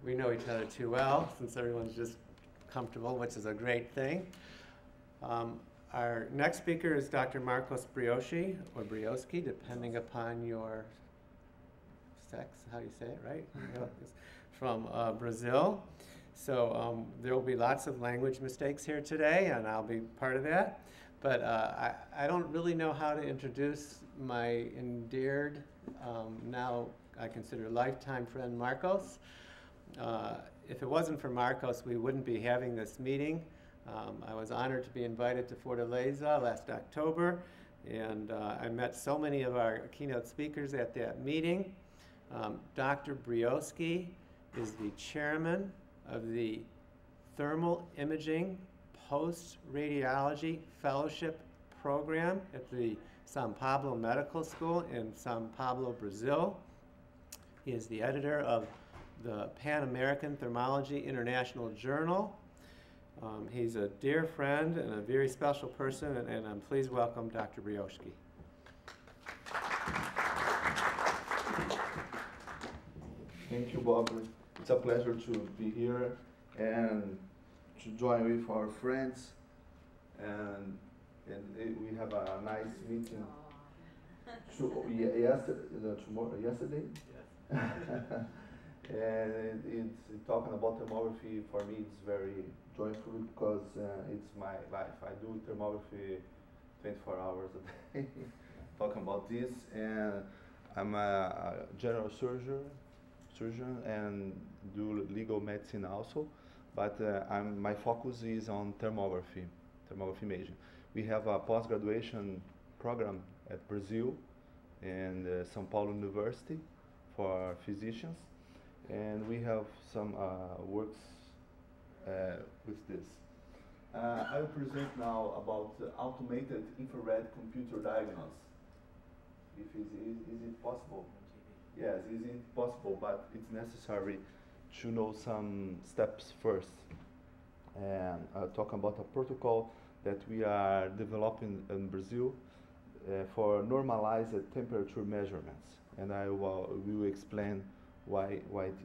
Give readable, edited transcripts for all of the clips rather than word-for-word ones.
we know each other too well since everyone's just comfortable, which is a great thing. Our next speaker is Dr. Marcos Brioshi, or Brioski, depending upon your sex, how you say it, right? From Brazil. So there will be lots of language mistakes here today, and I'll be part of that. But I don't really know how to introduce my endeared, now I consider lifetime friend, Marcos. If it wasn't for Marcos, we wouldn't be having this meeting. I was honored to be invited to Fortaleza last October, and I met so many of our keynote speakers at that meeting. Dr. Brioski is the chairman of the Thermal Imaging Post-Radiology Fellowship Program at the São Paulo Medical School in São Paulo, Brazil. He is the editor of the Pan American Thermology International Journal. He's a dear friend and a very special person, and I'm pleased to welcome Dr. Brioshi. Thank you, Bob. It's a pleasure to be here and to join with our friends. And we have a nice meeting. Yesterday? Yes. And it's talking about thermography. For me, it's very joyful because it's my life. I do thermography 24 hours a day, talking about this. And I'm a general surgeon and do legal medicine also. But my focus is on thermography imaging. We have a post-graduation program at Brazil and São Paulo University for physicians. And we have some works with this. I will present now about automated infrared computer diagnosis. Is it possible? Yes, is it possible, but it's necessary to know some steps first. And I'll talk about a protocol that we are developing in Brazil for normalized temperature measurements. And we will explain why it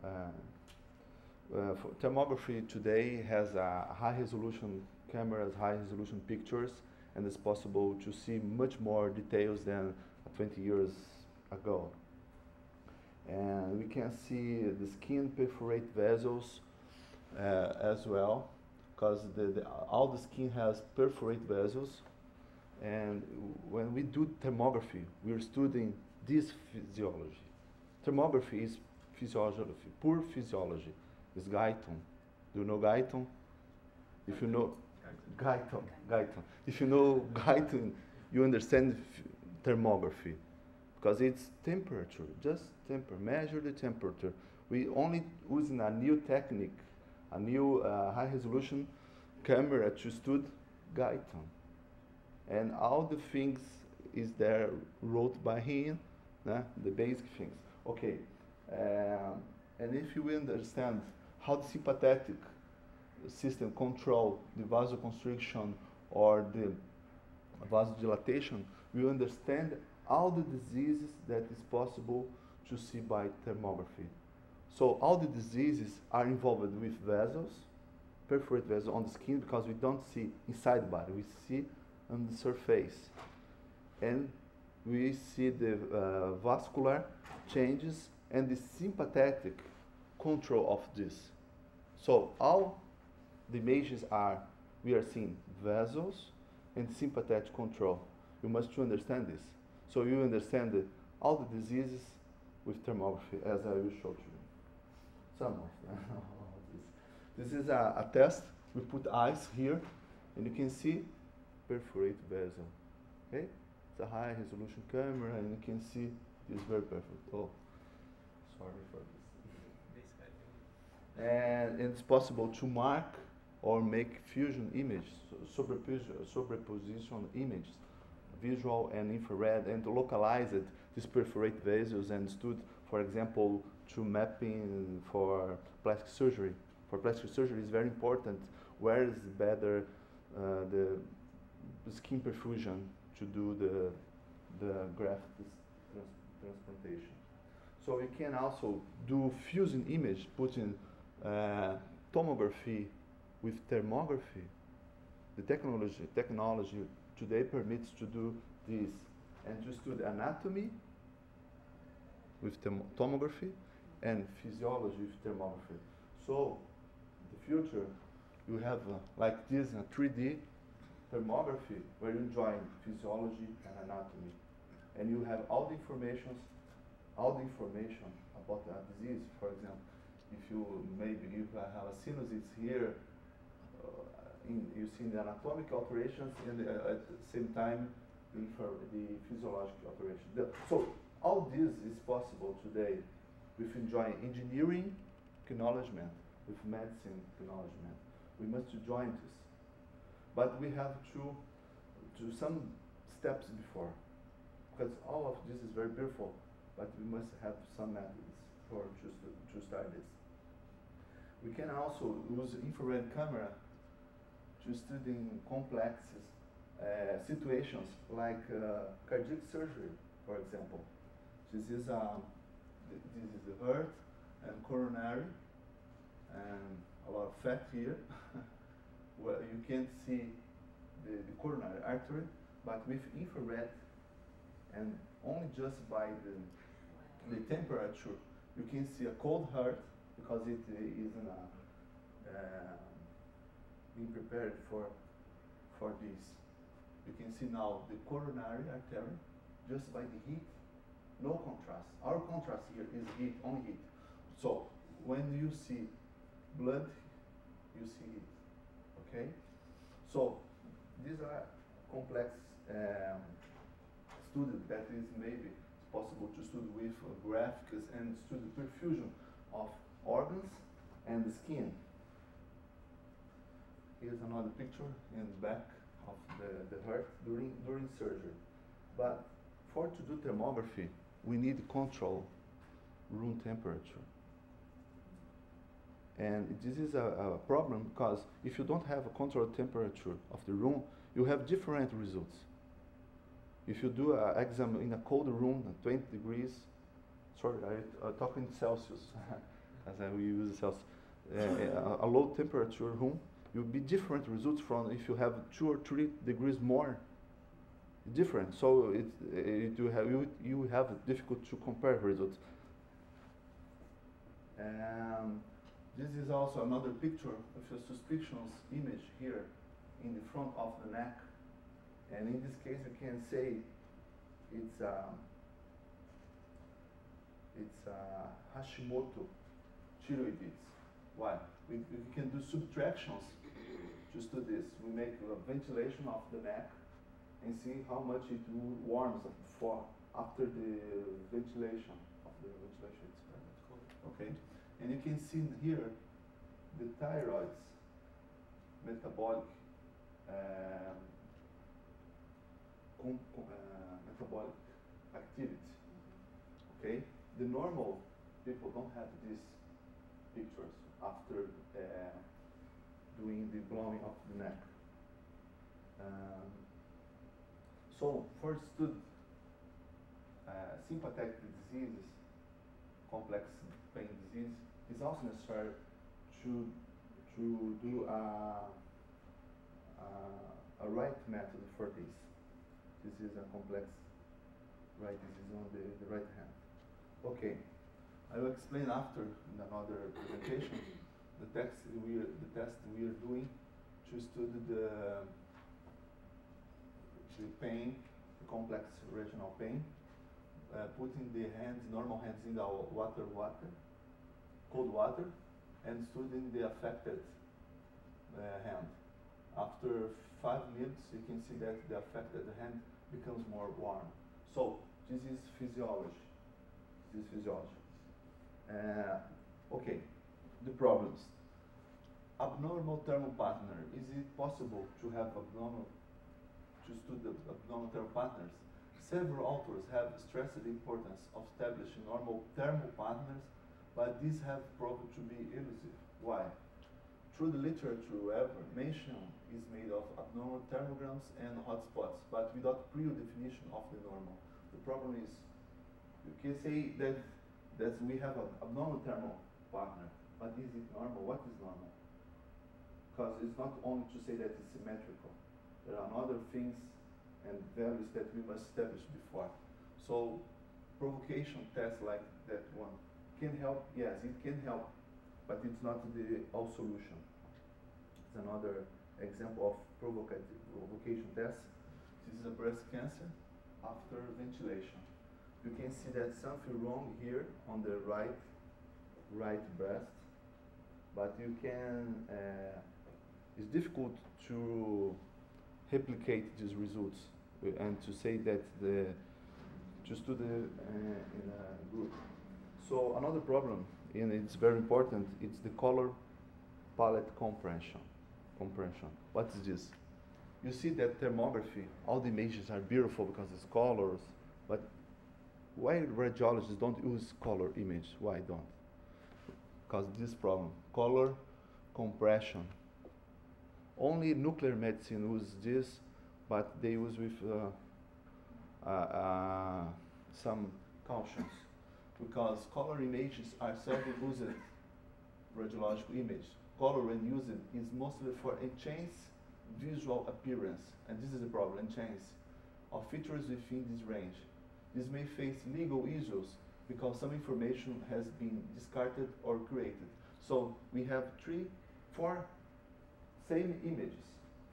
is. Thermography today has high resolution cameras, high resolution pictures, and it's possible to see much more details than 20 years ago. And we can see the skin perforate vessels as well, because all the skin has perforate vessels. And when we do thermography, we're studying this physiology. Thermography is physiology, pure physiology. It's Guyton. Do you know Guyton? If you know Guyton. If you know Guyton, you understand thermography, because it's temperature, just measure the temperature. We only using a new technique, a new high resolution camera to study Guyton. And all the things is there wrote by him, the basic things. Okay, and if you understand how the sympathetic system control the vasoconstriction or the vasodilatation, we understand all the diseases that is possible to see by thermography. So all the diseases are involved with vessels, perforate vessels on the skin, because we don't see inside the body, we see on the surface. And we see the vascular changes and the sympathetic control of this. So all the images we are seeing vessels and sympathetic control. You must understand this. So you understand all the diseases with thermography, as I will show to you. Some of them. This is a test. We put ice here, and you can see perforate vessel. Okay? It's a high resolution camera, and you can see it's very perfect. Oh, sorry for this. And it's possible to mark or make fusion images, sobreposition images, visual and infrared, and to localize it, these perforate vessels, and stood, for example, to mapping for plastic surgery. For plastic surgery, it's very important where is better the skin perfusion to do the graft transplantation. So you can also do fusing image, putting tomography with thermography. The technology today permits to do this and to study anatomy with tomography and physiology with thermography. So in the future, you have like this 3D thermography where you join physiology and anatomy, and you have all the information about a disease. For example, if you have a sinusitis here, you see the anatomic alterations and at the same time the physiological alterations. So all this is possible today with enjoying engineering acknowledgement with medicine acknowledgement. We must join this, but we have to do some steps before, because all of this is very beautiful, but we must have some methods for to start this. We can also use infrared camera to study complex situations like cardiac surgery, for example. This is the heart and coronary, and a lot of fat here. Well, you can't see the coronary artery, but with infrared and only just by the temperature, you can see a cold heart because it is being prepared for this. You can see now the coronary artery just by the heat, no contrast. Our contrast here is heat, only heat. So when you see blood, you see heat. Okay? So these are complex studies that is maybe possible to study with graphics and study perfusion of organs and the skin. Here's another picture in the back of the heart during surgery. But to do thermography, we need control room temperature. And this is a problem because if you don't have a controlled temperature of the room, you have different results. If you do an exam in a cold room at 20 degrees, sorry, I talk in Celsius, as we use Celsius, a low temperature room, you'll be different results from if you have 2 or 3 degrees more. Different, so you have difficult to compare results. This is also another picture of a suspicious image here in the front of the neck, and in this case you can say it's Hashimoto thyroiditis. Why? We can do subtractions just to this. We make a ventilation of the neck and see how much it warms after the ventilation okay, and you can see here the thyroid's metabolic metabolic activity. Okay, the normal people don't have these pictures after doing the blowing of the neck. So for study sympathetic diseases, complex pain disease, is also necessary to do a right method for this. This is a complex right disease on the right hand. Okay, I will explain after in another presentation the test we are doing to study the pain, the complex regional pain, putting the hands, normal hands in the cold water, and studying the affected hand. After 5 minutes, you can see that the affected hand becomes more warm. So this is physiology. Okay, the problems. Abnormal thermal partner. Is it possible to have to study abnormal thermal partners? Several authors have stressed the importance of establishing normal thermal partners, but these have proven to be elusive. Why? Through the literature, mention is made of abnormal thermograms and hotspots, but without clear definition of the normal. The problem is, you can say that That's we have an abnormal thermal partner. But is it normal? What is normal? Because it's not only to say that it's symmetrical. There are other things and values that we must establish before. So provocation tests like that one can help. Yes, it can help, but it's not the all solution. It's another example of provocation test. This is a breast cancer after ventilation. You can see that something wrong here on the right breast, but you can. It's difficult to replicate these results and to say that just do the in a group. So another problem, and it's very important, it's the color palette compression. What is this? You see that thermography, all the images are beautiful because it's colors, but why radiologists don't use color image? Why don't? Because this problem, color compression. Only nuclear medicine uses this, but they use with some cautions, because color images are seldom used radiological image. Color when used is mostly for enhance visual appearance, and this is the problem, enhance of features within this range. This may face legal issues because some information has been discarded or created. So we have four same images.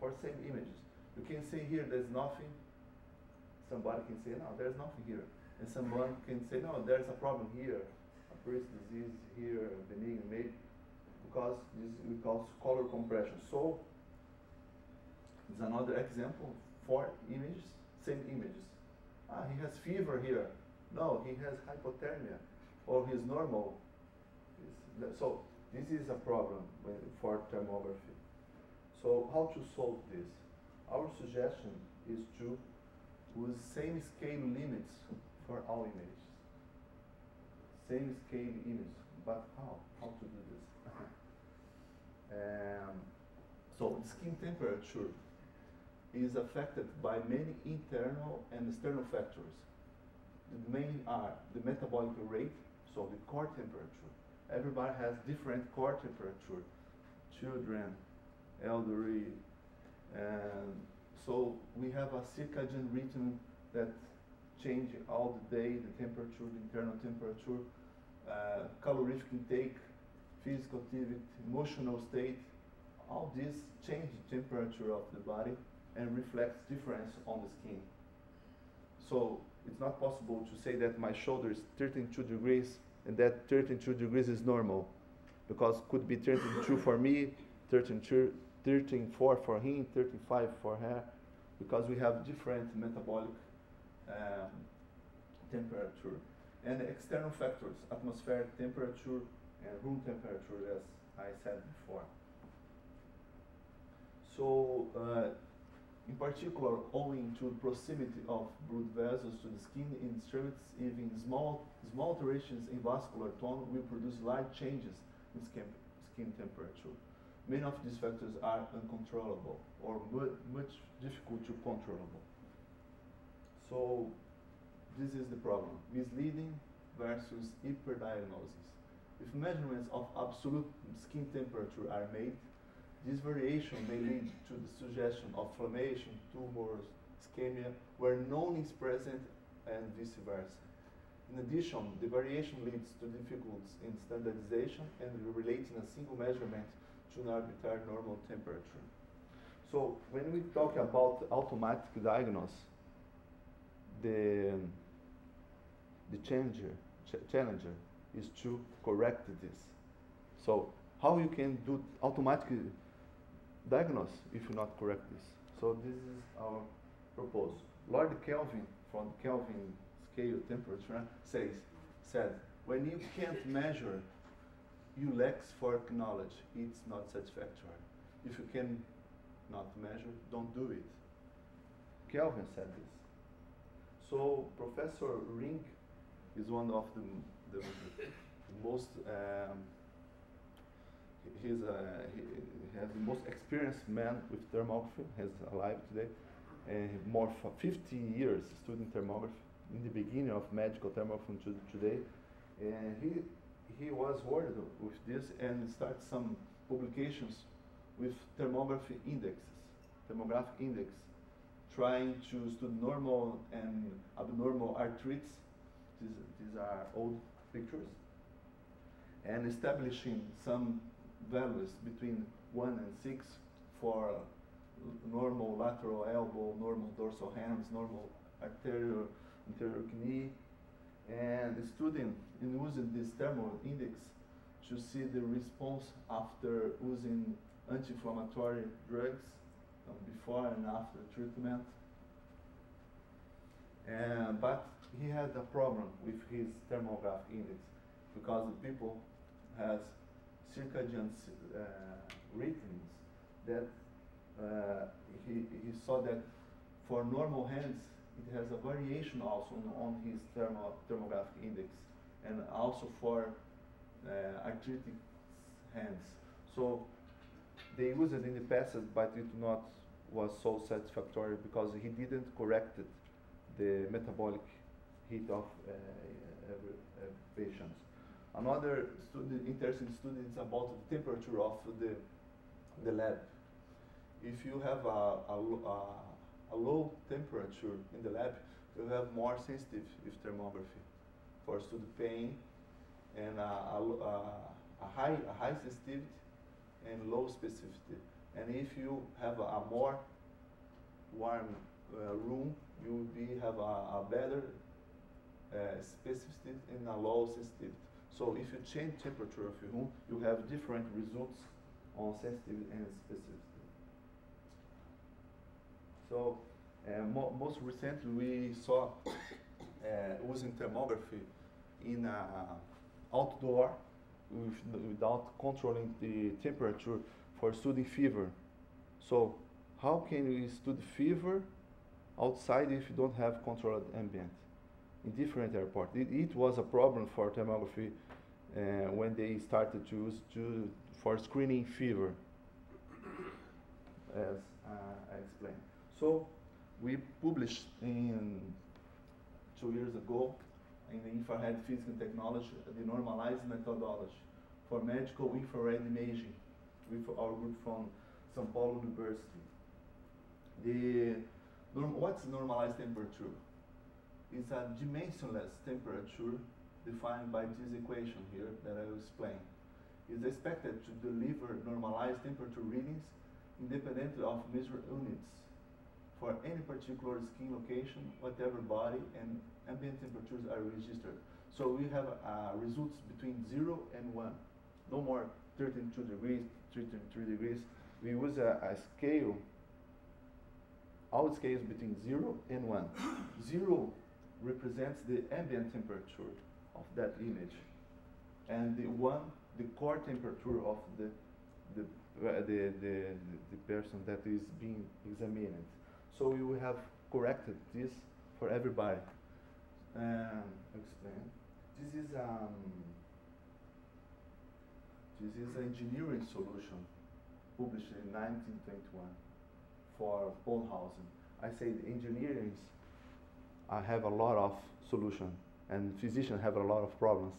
You can say here there's nothing. Somebody can say, no, there's nothing here. And someone can say, no, there's a problem here. A breast disease here, benign maybe, because this we call color compression. So it's another example, 4 images, same images. He has fever here. No, he has hypothermia, or he's normal. So this is a problem for thermography. So how to solve this? Our suggestion is to use same scale limits for all images. Same scale image, but how? How to do this? So skin temperature is affected by many internal and external factors. The main are the metabolic rate, so the core temperature. Everybody has different core temperature. Children, elderly, and so we have a circadian rhythm that change all the day, the temperature, the internal temperature, calorific intake, physical activity, emotional state. All this change the temperature of the body and reflects difference on the skin. So it's not possible to say that my shoulder is 32 degrees and that 32 degrees is normal, because could be 32 for me, 13.4 for him, 35 for her, because we have different metabolic temperature. And external factors, atmospheric temperature and room temperature, as I said before. So, in particular, owing to proximity of blood vessels to the skin in extremities, even small alterations in vascular tone will produce large changes in skin temperature. Many of these factors are uncontrollable or much difficult to controllable. So this is the problem, misleading versus hyperdiagnosis. If measurements of absolute skin temperature are made, this variation may lead to the suggestion of inflammation, tumors, ischemia, where none is present and vice versa. In addition, the variation leads to difficulties in standardization and relating a single measurement to an arbitrary normal temperature. So when we talk about automatic diagnosis, the challenger is to correct this. So how you can do automatic diagnose if you not correct this? So this is our proposal. Lord Kelvin from Kelvin scale temperature said, when you can't measure, you lack for knowledge. It's not satisfactory. If you can not measure, don't do it. Kelvin said this. So Professor Ring is one of the most he has the most experienced man with thermography. He's alive today, and more for 50 years studying thermography in the beginning of medical thermography to today. And he was worried with this and started some publications with thermographic index, trying to study normal and abnormal arthritis. These are old pictures. And establishing some values between 1 and 6 for normal lateral elbow, normal dorsal hands, normal anterior knee, and studying and using this thermal index to see the response after using anti-inflammatory drugs before and after treatment. But he had a problem with his thermographic index because the people has circadian rhythms that he saw that for normal hands it has a variation also on his thermographic index, and also for arthritic hands. So they used it in the past, but it not was so satisfactory because he didn't correct the metabolic heat of patients. Another interesting study is about the temperature of the lab. If you have a low temperature in the lab, you have more sensitive with thermography for study pain, and a high sensitivity and low specificity. And if you have a more warm room, you will have a better specificity and a low sensitivity. So if you change temperature of your room, you have different results on sensitivity and specificity. So most recently we saw using thermography in outdoor without controlling the temperature for studying fever. So how can we study fever outside if you don't have controlled ambient? In different airports. It was a problem for thermography when they started to use for screening fever, as I explained. So we published 2 years ago in the infrared physical technology the normalized methodology for medical infrared imaging with our group from São Paulo University. What's normalized temperature? It's a dimensionless temperature defined by this equation here that I will explain. It's expected to deliver normalized temperature readings independent of measured units for any particular skin location, whatever body, and ambient temperatures are registered. So we have results between 0 and 1, no more 32 degrees, 33 degrees. We use a scale, all scales between 0 and 1. 0 represents the ambient temperature of that image, and the 1, the core temperature of the person that is being examined. So we will have corrected this for everybody. Explain. This is an engineering solution published in 1921 for Bonhausen. I say the engineering I have a lot of solution, and physicians have a lot of problems.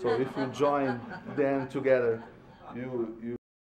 So if you join them together, you